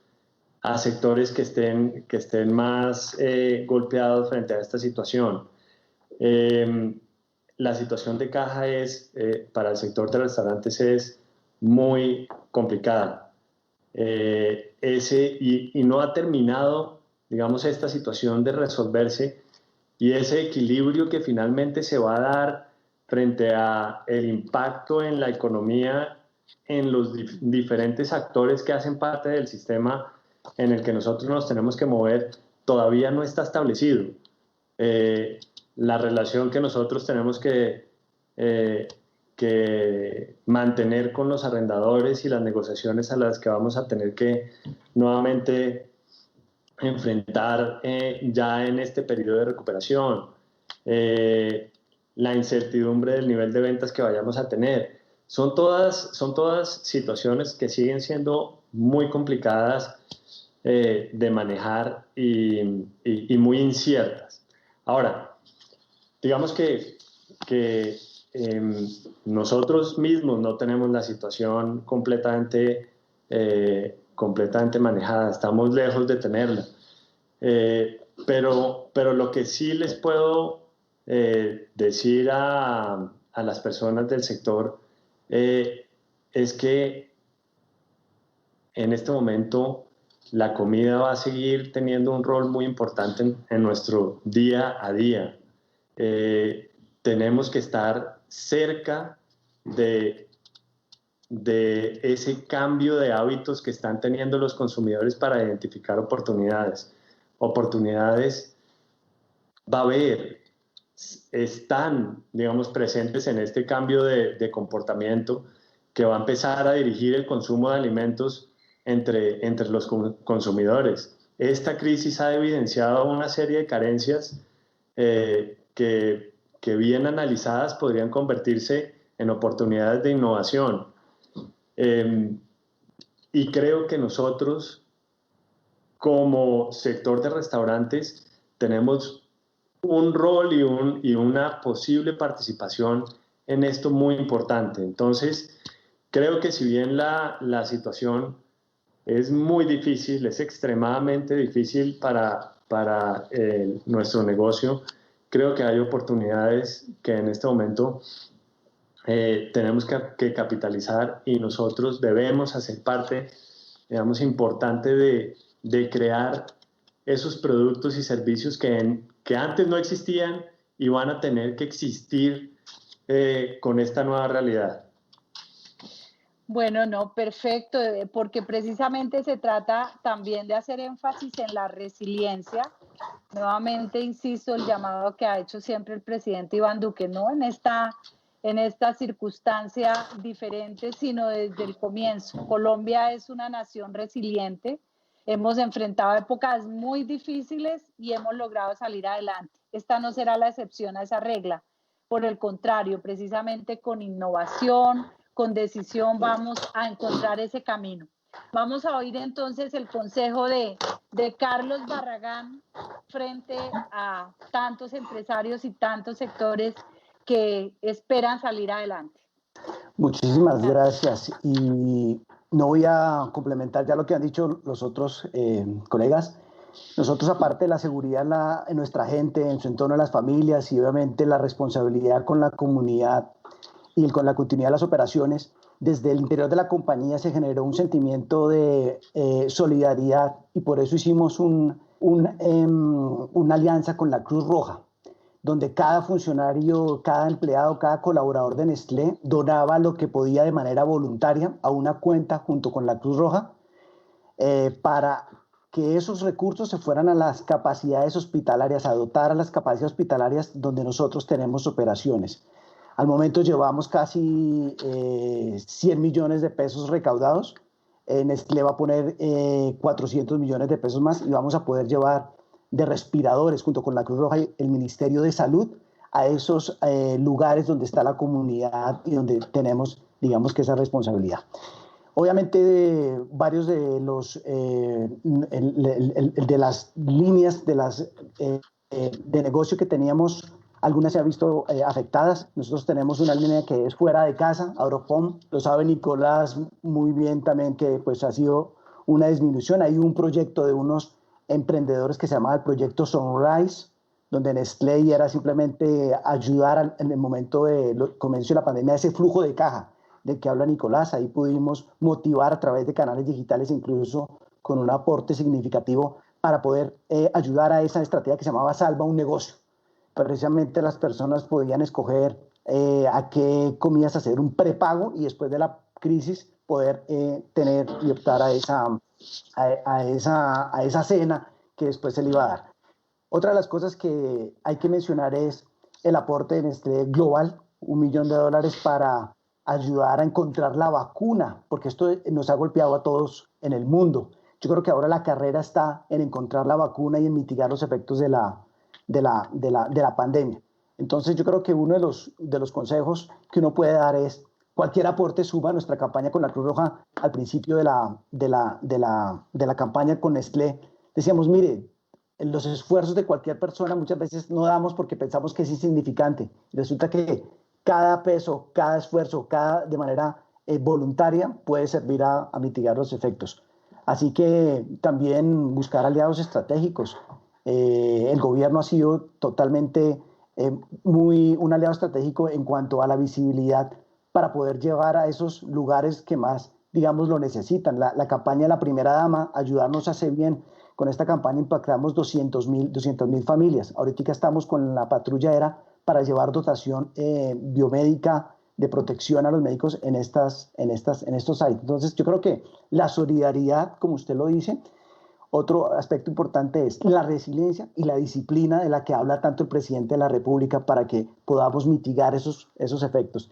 Speaker 4: a sectores que estén más golpeados frente a esta situación. La situación de caja para el sector de restaurantes es muy complicada. Y no ha terminado, digamos, esta situación de resolverse, y ese equilibrio que finalmente se va a dar frente a el impacto en la economía en los diferentes actores que hacen parte del sistema en el que nosotros nos tenemos que mover, todavía no está establecido. La relación que nosotros tenemos que mantener con los arrendadores y las negociaciones a las que vamos a tener que nuevamente enfrentar ya en este periodo de recuperación, la incertidumbre del nivel de ventas que vayamos a tener, son todas situaciones que siguen siendo muy complicadas de manejar y muy inciertas. Ahora, digamos que nosotros mismos no tenemos la situación completamente manejada, estamos lejos de tenerla. Pero lo que sí les puedo decir a las personas del sector es que en este momento la comida va a seguir teniendo un rol muy importante en nuestro día a día. Tenemos que estar cerca de ese cambio de hábitos que están teniendo los consumidores para identificar oportunidades. Oportunidades va a haber, están, digamos, presentes en este cambio de comportamiento que va a empezar a dirigir el consumo de alimentos entre los consumidores. Esta crisis ha evidenciado una serie de carencias que bien analizadas podrían convertirse en oportunidades de innovación. Y creo que nosotros, como sector de restaurantes, tenemos un rol y una posible participación en esto muy importante. Entonces, creo que si bien la situación es muy difícil, es extremadamente difícil para nuestro negocio, creo que hay oportunidades que en este momento tenemos que capitalizar, y nosotros debemos hacer parte, digamos, importante de crear esos productos y servicios que antes no existían y van a tener que existir con esta nueva realidad.
Speaker 1: Bueno, no, perfecto, porque precisamente se trata también de hacer énfasis en la resiliencia. Nuevamente, insisto, el llamado que ha hecho siempre el presidente Iván Duque, no en esta circunstancia diferente, sino desde el comienzo. Colombia es una nación resiliente, hemos enfrentado épocas muy difíciles y hemos logrado salir adelante. Esta no será la excepción a esa regla. Por el contrario, precisamente con innovación, con decisión vamos a encontrar ese camino. Vamos a oír entonces el consejo de Carlos Barragán frente a tantos empresarios y tantos sectores que esperan salir adelante.
Speaker 2: Muchísimas gracias. Y no voy a complementar ya lo que han dicho los otros colegas. Nosotros, aparte de la seguridad en nuestra gente, en su entorno, en las familias, y obviamente la responsabilidad con la comunidad y con la continuidad de las operaciones, desde el interior de la compañía se generó un sentimiento de solidaridad, y por eso hicimos una alianza con la Cruz Roja, donde cada funcionario, cada empleado, cada colaborador de Nestlé donaba lo que podía de manera voluntaria a una cuenta junto con la Cruz Roja para que esos recursos se fueran a las capacidades hospitalarias, a dotar a las capacidades hospitalarias donde nosotros tenemos operaciones. Al momento llevamos casi 100 millones de pesos recaudados. Nestlé va a poner 400 millones de pesos más y vamos a poder llevar de respiradores junto con la Cruz Roja y el Ministerio de Salud a esos lugares donde está la comunidad y donde tenemos, digamos, que esa responsabilidad. Obviamente, varios de los de las líneas de negocio que teníamos, algunas se han visto afectadas. Nosotros tenemos una línea que es fuera de casa, out of home. Lo sabe Nicolás muy bien también, que pues ha sido una disminución. Hay un proyecto de unos emprendedores que se llamaba el proyecto Sunrise, donde Nestlé era simplemente ayudar en el momento del comienzo de la pandemia, ese flujo de caja del que habla Nicolás. Ahí pudimos motivar a través de canales digitales, incluso con un aporte significativo para poder ayudar a esa estrategia que se llamaba Salva un Negocio. Precisamente las personas podían escoger a qué comidas hacer un prepago y después de la crisis poder tener y optar a esa cena que después se le iba a dar. Otra de las cosas que hay que mencionar es el aporte de Nestlé global, $1 millón para ayudar a encontrar la vacuna, porque esto nos ha golpeado a todos en el mundo. Yo creo que ahora la carrera está en encontrar la vacuna y en mitigar los efectos de la pandemia. Entonces yo creo que uno de los consejos que uno puede dar es cualquier aporte suma. Nuestra campaña con la Cruz Roja al principio de la campaña con Nestlé decíamos, mire, los esfuerzos de cualquier persona muchas veces no damos porque pensamos que es insignificante. Resulta que cada peso, cada esfuerzo, de manera voluntaria puede servir a mitigar los efectos. Así que también buscar aliados estratégicos. El gobierno ha sido totalmente un aliado estratégico en cuanto a la visibilidad para poder llevar a esos lugares que más, digamos, lo necesitan. La campaña de la primera dama, ayudarnos hace bien. Con esta campaña impactamos 200.000 familias. Ahorita estamos con la patrulla aérea para llevar dotación biomédica de protección a los médicos en estos sites. Entonces, yo creo que la solidaridad, como usted lo dice, otro aspecto importante es la resiliencia y la disciplina de la que habla tanto el presidente de la República para que podamos mitigar esos efectos.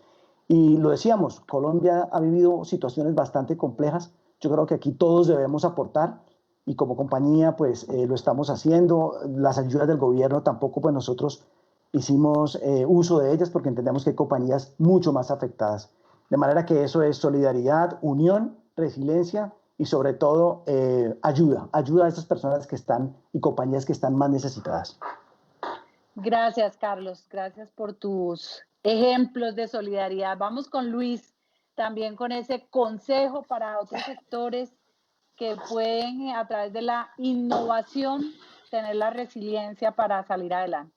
Speaker 2: Y lo decíamos, Colombia ha vivido situaciones bastante complejas. Yo creo que aquí todos debemos aportar y como compañía pues lo estamos haciendo. Las ayudas del gobierno tampoco pues nosotros hicimos uso de ellas porque entendemos que hay compañías mucho más afectadas. De manera que eso es solidaridad, unión, resiliencia y sobre todo ayuda a esas personas que están y compañías que están más necesitadas.
Speaker 1: Gracias, Carlos. Gracias por tus ejemplos de solidaridad. Vamos con Luis, también con ese consejo para otros sectores que pueden, a través de la innovación, tener la resiliencia para salir adelante.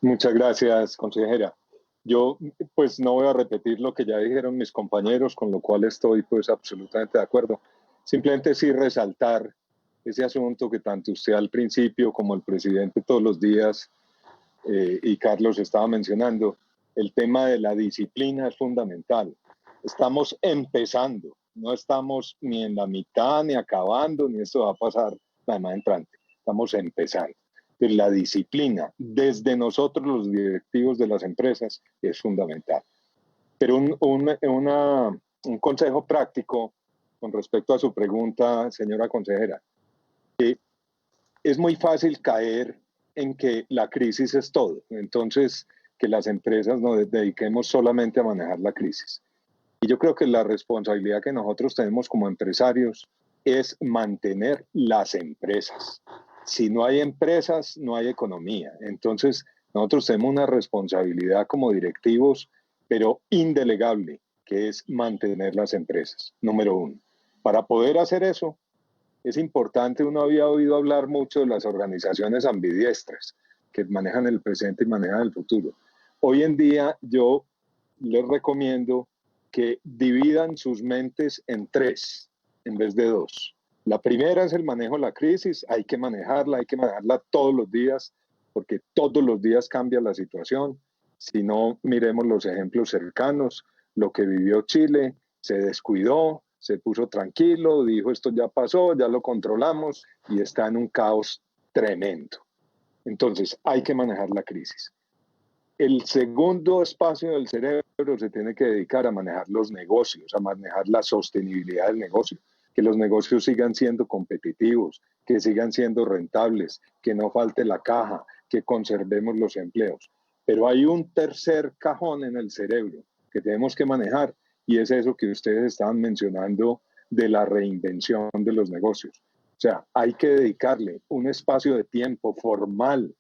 Speaker 5: Muchas gracias, consejera. Yo pues no voy a repetir lo que ya dijeron mis compañeros, con lo cual estoy pues absolutamente de acuerdo. Simplemente sí resaltar ese asunto que tanto usted al principio como el presidente todos los días y Carlos estaba mencionando. El tema de la disciplina es fundamental. Estamos empezando, no estamos ni en la mitad, ni acabando, ni esto va a pasar la semana entrante. Estamos empezando. La disciplina desde nosotros los directivos de las empresas es fundamental. Pero un consejo práctico con respecto a su pregunta, señora consejera, que es muy fácil caer en que la crisis es todo, entonces que las empresas nos dediquemos solamente a manejar la crisis. Y yo creo que la responsabilidad que nosotros tenemos como empresarios es mantener las empresas. Si no hay empresas, no hay economía. Entonces, nosotros tenemos una responsabilidad como directivos, pero indelegable, que es mantener las empresas, número uno. Para poder hacer eso, es importante, uno había oído hablar mucho de las organizaciones ambidiestras, que manejan el presente y manejan el futuro. Hoy en día, yo les recomiendo que dividan sus mentes en 3, en vez de 2. La primera es el manejo de la crisis, hay que manejarla todos los días, porque todos los días cambia la situación. Si no, miremos los ejemplos cercanos, lo que vivió Chile, se descuidó, se puso tranquilo, dijo esto ya pasó, ya lo controlamos y está en un caos tremendo. Entonces hay que manejar la crisis. El segundo espacio del cerebro se tiene que dedicar a manejar los negocios, a manejar la sostenibilidad del negocio, que los negocios sigan siendo competitivos, que sigan siendo rentables, que no falte la caja, que conservemos los empleos. Pero hay un tercer cajón en el cerebro que tenemos que manejar y es eso que ustedes estaban mencionando de la reinvención de los negocios. O sea, hay que dedicarle un espacio de tiempo formal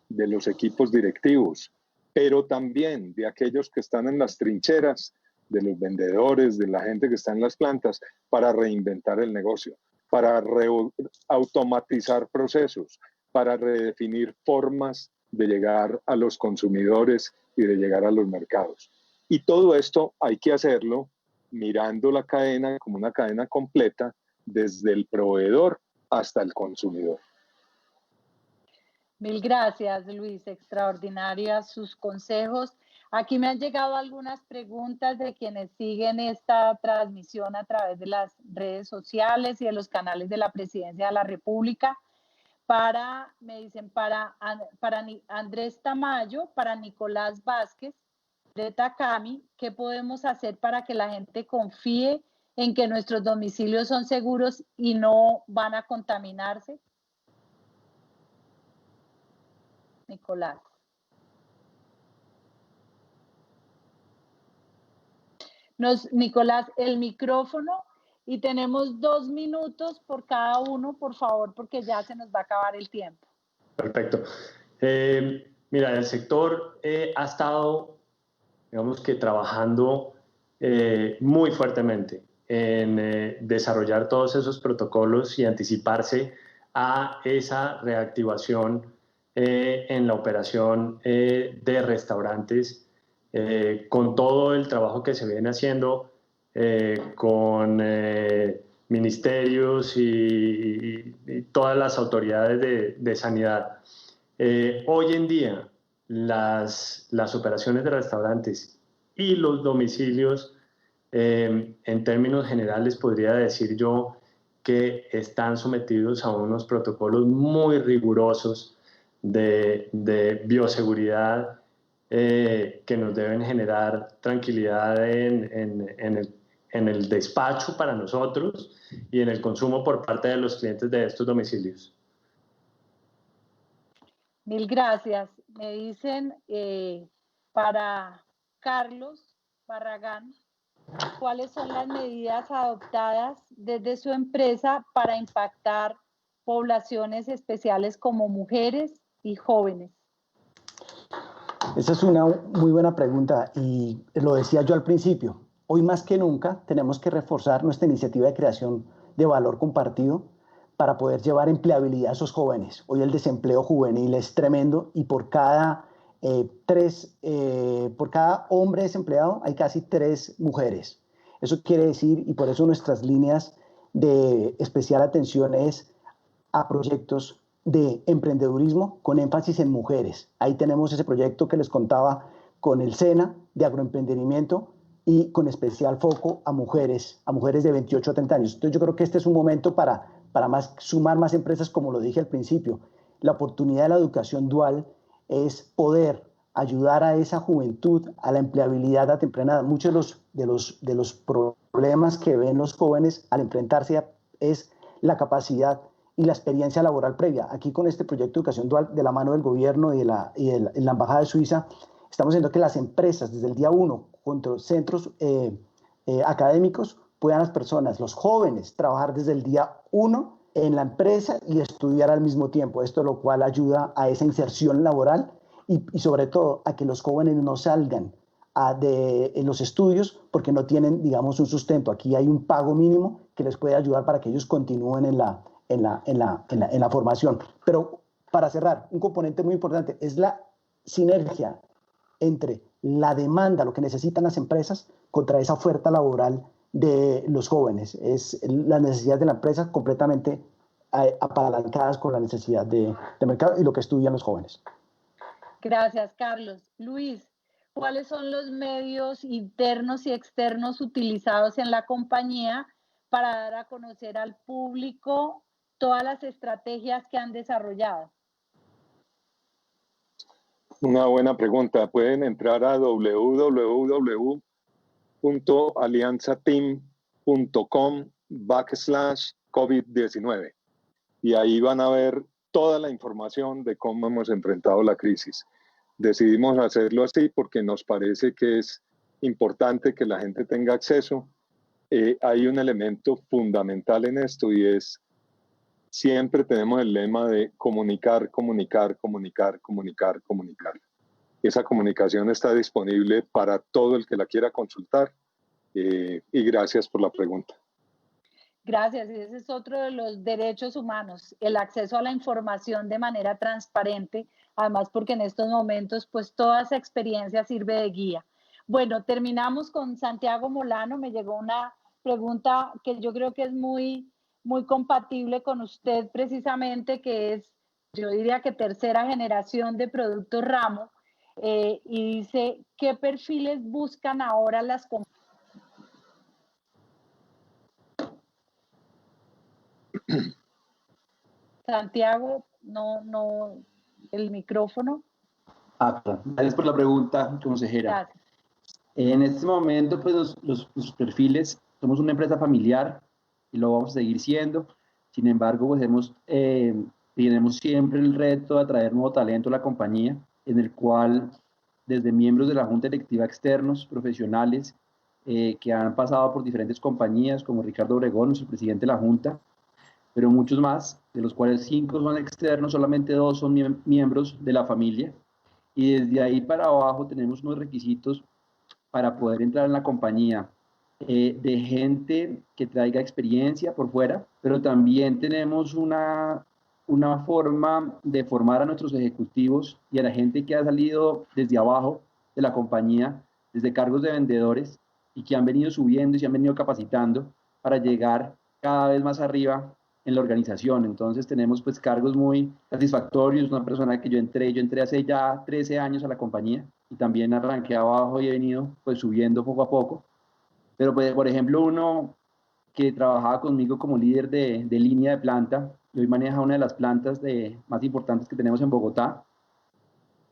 Speaker 5: de los equipos directivos, pero también de aquellos que están en las trincheras, de los vendedores, de la gente que está en las plantas, para reinventar el negocio, para automatizar procesos, para redefinir formas de llegar a los consumidores y de llegar a los mercados. Y todo esto hay que hacerlo mirando la cadena como una cadena completa, desde el proveedor hasta el consumidor.
Speaker 1: Mil gracias, Luis. Extraordinarias sus consejos. Aquí me han llegado algunas preguntas de quienes siguen esta transmisión a través de las redes sociales y de los canales de la Presidencia de la República. Me dicen, para Andrés Tamayo, para Nicolás Vázquez, de Takami, ¿qué podemos hacer para que la gente confíe en que nuestros domicilios son seguros y no van a contaminarse? Nicolás. Nicolás, el micrófono, y tenemos 2 minutos por cada uno, por favor, porque ya se nos va a acabar el tiempo.
Speaker 4: Perfecto. Mira, el sector ha estado, digamos que trabajando muy fuertemente en desarrollar todos esos protocolos y anticiparse a esa reactivación en la operación de restaurantes, con todo el trabajo que se viene haciendo con ministerios y todas las autoridades de sanidad. Hoy en día las operaciones de restaurantes y los domicilios, en términos generales podría decir yo que están sometidos a unos protocolos muy rigurosos de bioseguridad que nos deben generar tranquilidad en el despacho para nosotros y en el consumo por parte de los clientes de estos domicilios.
Speaker 1: Mil gracias. Me dicen para Carlos Barragán, ¿cuáles son las medidas adoptadas desde su empresa para impactar poblaciones especiales como mujeres y jóvenes?
Speaker 2: Esa es una muy buena pregunta y lo decía yo al principio. Hoy más que nunca tenemos que reforzar nuestra iniciativa de creación de valor compartido para poder llevar empleabilidad a esos jóvenes. Hoy el desempleo juvenil es tremendo y por cada hombre desempleado hay casi 3 mujeres. Eso quiere decir, y por eso nuestras líneas de especial atención es a proyectos de emprendedurismo con énfasis en mujeres. Ahí tenemos ese proyecto que les contaba con el SENA de agroemprendimiento y con especial foco a mujeres de 28 a 30 años. Entonces yo creo que este es un momento para sumar más empresas, como lo dije al principio. La oportunidad de la educación dual es poder ayudar a esa juventud a la empleabilidad a temprana edad. Muchos de los problemas que ven los jóvenes al enfrentarse es la capacidad y la experiencia laboral previa. Aquí con este proyecto de educación dual de la mano del gobierno y la Embajada de Suiza, estamos haciendo que las empresas desde el día 1, junto a centros académicos, puedan las personas, los jóvenes, trabajar desde el día 1 en la empresa y estudiar al mismo tiempo. Esto lo cual ayuda a esa inserción laboral y sobre todo a que los jóvenes no salgan en los estudios porque no tienen, digamos, un sustento. Aquí hay un pago mínimo que les puede ayudar para que ellos continúen en la formación. Pero para cerrar, un componente muy importante es la sinergia entre la demanda, lo que necesitan las empresas, contra esa oferta laboral de los jóvenes. Es las necesidades de la empresa completamente apalancadas con la necesidad de mercado y lo que estudian los jóvenes.
Speaker 1: Gracias, Carlos. Luis, ¿cuáles son los medios internos y externos utilizados en la compañía para dar a conocer al público todas las estrategias que han desarrollado?
Speaker 5: Una buena pregunta. Pueden entrar a www.alianzateam.com/COVID-19 y ahí van a ver toda la información de cómo hemos enfrentado la crisis. Decidimos hacerlo así porque nos parece que es importante que la gente tenga acceso. Hay un elemento fundamental en esto y es, siempre tenemos el lema de comunicar, comunicar, comunicar, comunicar, comunicar. Esa comunicación está disponible para todo el que la quiera consultar y gracias por la pregunta.
Speaker 1: Gracias, y ese es otro de los derechos humanos, el acceso a la información de manera transparente, además porque en estos momentos pues toda esa experiencia sirve de guía. Bueno, terminamos con Santiago Molano. Me llegó una pregunta que yo creo que es muy compatible con usted precisamente, que es, yo diría que tercera generación de Productos Ramo, y dice, ¿qué perfiles buscan ahora las compañías? Santiago, no, el micrófono.
Speaker 3: Gracias por la pregunta, consejera.
Speaker 1: Gracias.
Speaker 3: En este momento, pues los perfiles, somos una empresa familiar y lo vamos a seguir siendo. Sin embargo, pues tenemos siempre el reto de atraer nuevo talento a la compañía, en el cual desde miembros de la Junta Directiva externos, profesionales, que han pasado por diferentes compañías, como Ricardo Obregón, nuestro presidente de la Junta, pero muchos más, de los cuales 5 son externos, solamente 2 son miembros de la familia. Y desde ahí para abajo tenemos unos requisitos para poder entrar en la compañía, de gente que traiga experiencia por fuera, pero también tenemos una forma de formar a nuestros ejecutivos y a la gente que ha salido desde abajo de la compañía, desde cargos de vendedores, y que han venido subiendo y se han venido capacitando para llegar cada vez más arriba en la organización. Entonces tenemos pues cargos muy satisfactorios. Una persona que yo entré hace ya 13 años a la compañía y también arranqué abajo y he venido pues subiendo poco a poco. Pero pues, por ejemplo, uno que trabajaba conmigo como líder de línea de planta, y hoy maneja una de las plantas más importantes que tenemos en Bogotá,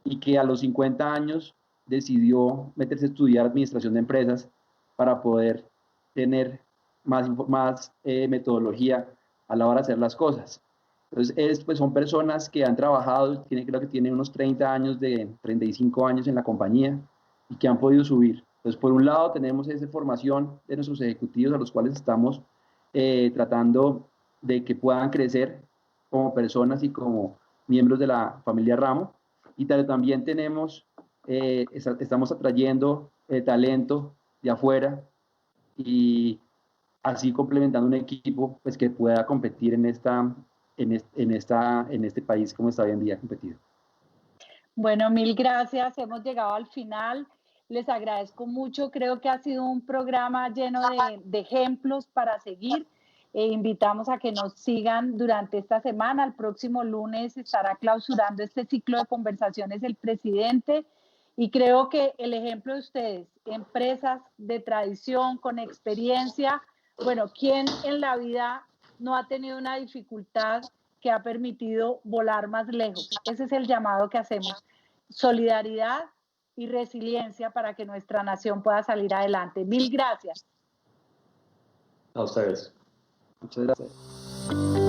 Speaker 3: y que a los 50 años decidió meterse a estudiar administración de empresas para poder tener más metodología a la hora de hacer las cosas. Entonces, pues son personas que han trabajado, creo que tienen unos 30 años, 35 años en la compañía y que han podido subir. Entonces, por un lado tenemos esa formación de nuestros ejecutivos a los cuales estamos tratando de que puedan crecer como personas y como miembros de la familia Ramo. Y también estamos atrayendo talento de afuera y así complementando un equipo pues, que pueda competir en este país como está hoy en día competido.
Speaker 1: Bueno, mil gracias. Hemos llegado al final. Les agradezco mucho. Creo que ha sido un programa lleno de ejemplos para seguir. Invitamos a que nos sigan durante esta semana. El próximo lunes estará clausurando este ciclo de conversaciones el presidente. Y creo que el ejemplo de ustedes, empresas de tradición, con experiencia, bueno, ¿quién en la vida no ha tenido una dificultad que ha permitido volar más lejos? Ese es el llamado que hacemos. Solidaridad y resiliencia para que nuestra nación pueda salir adelante. Mil gracias.
Speaker 4: A ustedes.
Speaker 3: Muchas gracias.